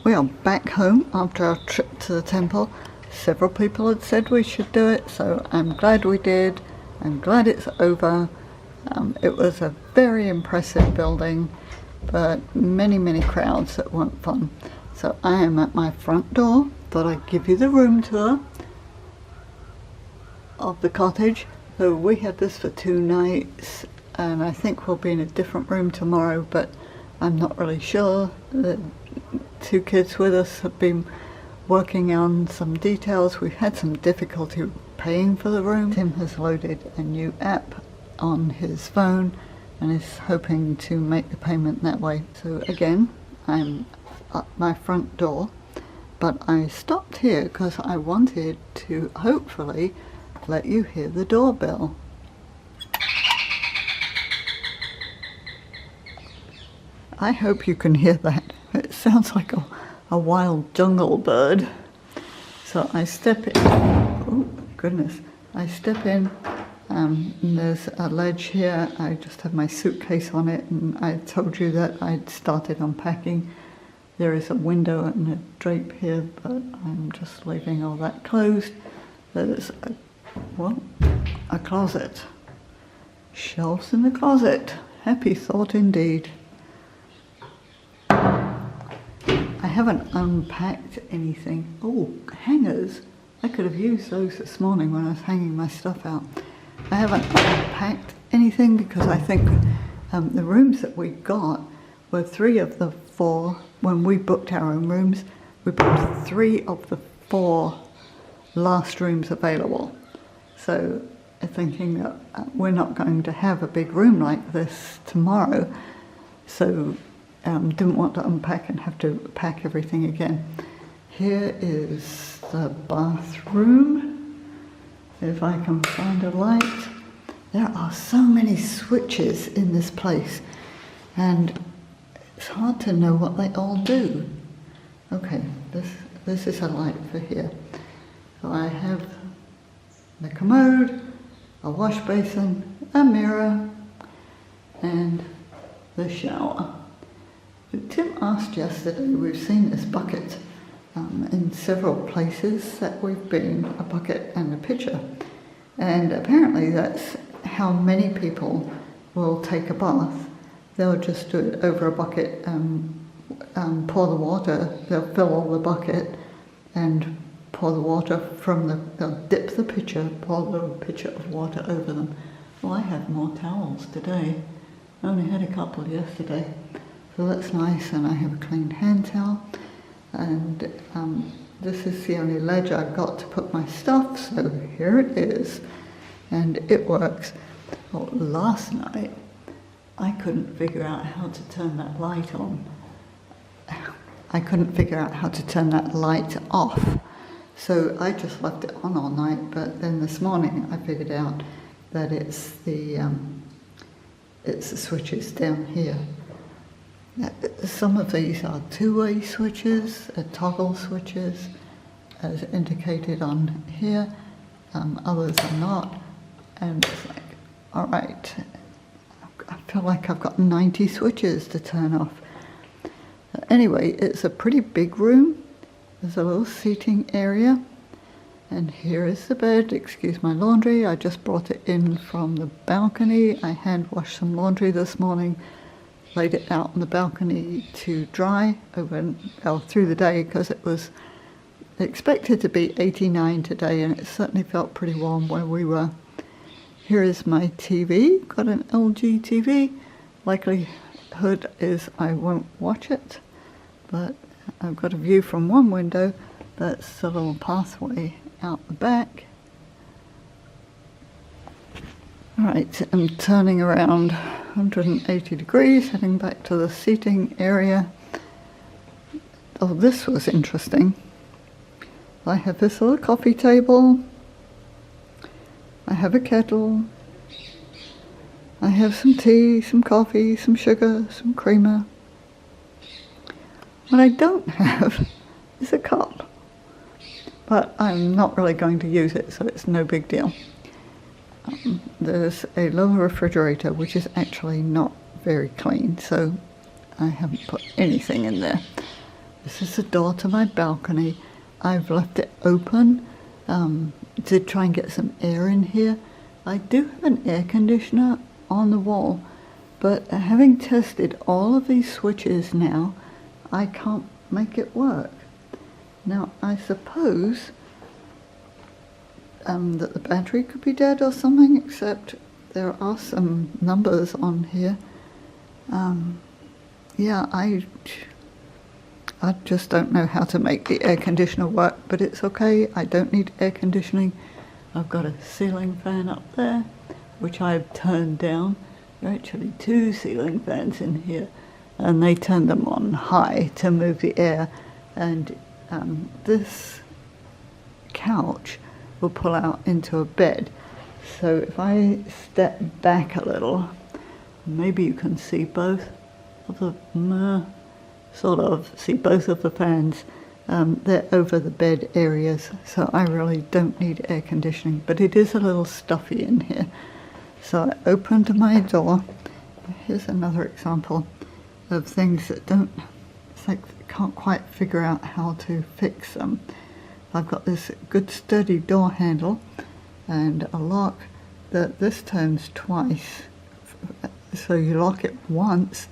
We are back home after our trip to the temple. Several people had said we should do it, so I'm glad we did. I'm glad it's over. It was a very impressive building, but many crowds that weren't fun. So I am at my front door. Thought I'd give you the room tour of the cottage. So we had this for 2 nights, and I think we'll be in a different room tomorrow, but I'm not really sure. The 2 kids with us have been working on some details. We've had some difficulty paying for the room. Tim has loaded a new app on his phone and is hoping to make the payment that way. So again, I'm at my front door, but I stopped here because I wanted to hopefully let you hear the doorbell. I hope you can hear that. It sounds like a wild jungle bird. So I step in. Oh goodness. I step in, and there's a ledge here. I just have my suitcase on it, and I told you that I'd started unpacking. There is a window and a drape here, but I'm just leaving all that closed. There's a closet. Shelves in the closet. Happy thought indeed. I haven't unpacked anything. Oh, hangers. I could have used those this morning when I was hanging my stuff out. I haven't unpacked anything because I think the rooms that we got were 3 of the 4. When we booked our own rooms, we booked 3 of the 4 last rooms available. So thinking that we're not going to have a big room like this tomorrow, so didn't want to unpack and have to pack everything again. Here is the bathroom. If I can find a light. There are so many switches in this place, and it's hard to know what they all do. Okay, this is a light for here. So I have the commode, a wash basin, a mirror, and the shower. Tim asked yesterday, we've seen this bucket in several places that we've been, a bucket and a pitcher. And apparently that's how many people will take a bath. They'll just do it over a bucket, pour the water, they'll fill all the bucket and pour the water they'll dip the pitcher, pour the pitcher of water over them. Well, I have more towels today. I only had a couple yesterday. So that's nice, and I have a clean hand towel. And this is the only ledge I've got to put my stuff, so here it is. And it works. Well, last night, I couldn't figure out how to turn that light on. I couldn't figure out how to turn that light off. So I just left it on all night, but then this morning I figured out that it's the switches down here. Some of these are 2-way switches, toggle switches, as indicated on here. Others are not. And it's like, all right, I feel like I've got 90 switches to turn off. Anyway, it's a pretty big room. There's a little seating area. And here is the bed. Excuse my laundry. I just brought it in from the balcony. I hand washed some laundry this morning. Laid it out on the balcony to dry through the day, because it was expected to be 89 today, and it certainly felt pretty warm where we were. Here is my TV. Got an LG TV. Likelihood is I won't watch it, but I've got a view from one window. That's the little pathway out the back. Alright, I'm turning around 180 degrees, heading back to the seating area. Oh, this was interesting. I have this little coffee table. I have a kettle. I have some tea, some coffee, some sugar, some creamer. What I don't have is a cup. But I'm not really going to use it, so it's no big deal. There's a little refrigerator which is actually not very clean, so I haven't put anything in there. This is the door to my balcony. I've left it open to try and get some air in here. I do have an air conditioner on the wall, but having tested all of these switches now, I can't make it work. Now, I suppose that the battery could be dead or something, except there are some numbers on here. Yeah, I just don't know how to make the air conditioner work, but it's okay. I don't need air conditioning. I've got a ceiling fan up there, which I've turned down. There are actually 2 ceiling fans in here, and they turn them on high to move the air. And this couch will pull out into a bed. So if I step back a little, maybe you can see both of the, sort of see both of the fans. They're over the bed areas, so I really don't need air conditioning, but it is a little stuffy in here. So I opened my door. Here's another example of things that it's like I can't quite figure out how to fix them. I've got this good sturdy door handle and a lock that this turns twice. So you lock it once,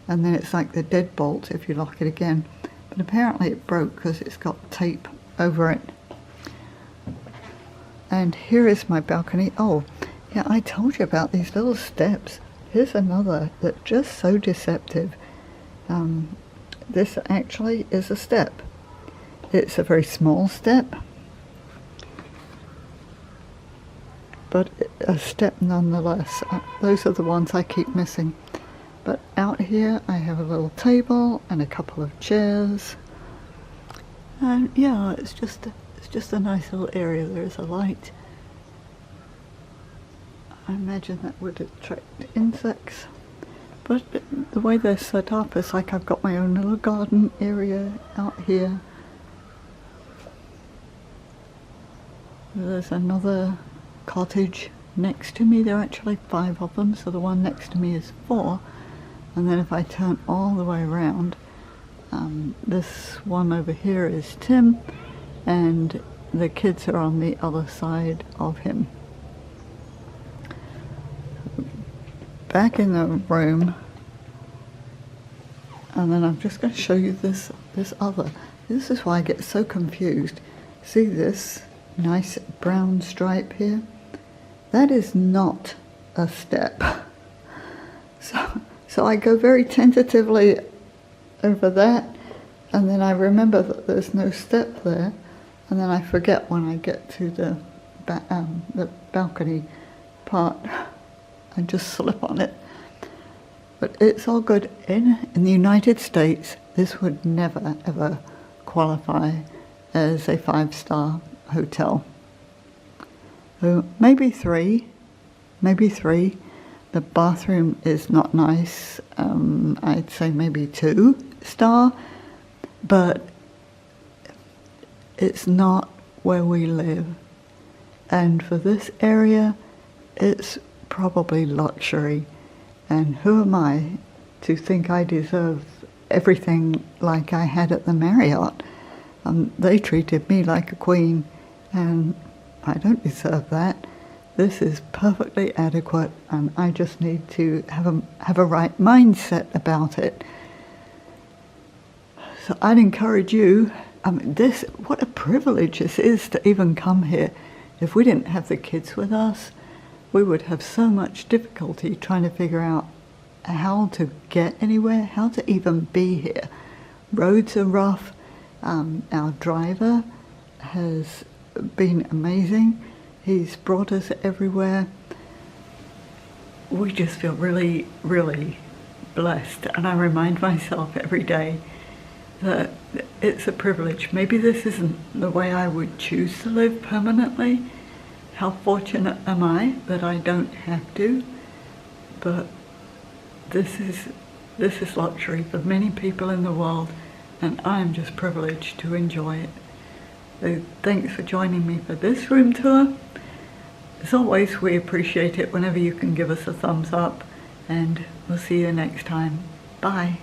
and then it's like the deadbolt if you lock it again. But apparently it broke because it's got tape over it. And here is my balcony. Oh, yeah, I told you about these little steps. Here's another that's just so deceptive. This actually is a step. It's a very small step, but a step nonetheless. Those are the ones I keep missing. But out here I have a little table and a couple of chairs. And yeah, it's just a nice little area. There's a light. I imagine that would attract insects. But the way they're set up is like I've got my own little garden area out here. There's another cottage next to me. There are actually 5 of them, so the one next to me is 4. And then if I turn all the way around, this one over here is Tim, and the kids are on the other side of him. Back in the room, and then I'm just going to show you this other. This is why I get so confused. See this nice brown stripe here? That is not a step. So I go very tentatively over that, and then I remember that there's no step there, and then I forget when I get to the balcony part. And just slip on it. But it's all good. In the United States, this would never ever qualify as a 5-star hotel. So maybe 3. The bathroom is not nice. I'd say maybe 2-star, but it's not where we live. And for this area, it's probably luxury, and who am I to think I deserve everything like I had at the Marriott? They treated me like a queen, and I don't deserve that. This is perfectly adequate, and I just need to have a right mindset about it. So I'd encourage you. What a privilege this is to even come here. If we didn't have the kids with us, we would have so much difficulty trying to figure out how to get anywhere, how to even be here. Roads are rough. Our driver has been amazing. He's brought us everywhere. We just feel really, really blessed. And I remind myself every day that it's a privilege. Maybe this isn't the way I would choose to live permanently. How fortunate am I that I don't have to? But this is luxury for many people in the world, and I'm just privileged to enjoy it. So thanks for joining me for this room tour. As always, we appreciate it whenever you can give us a thumbs up, and we'll see you next time. Bye.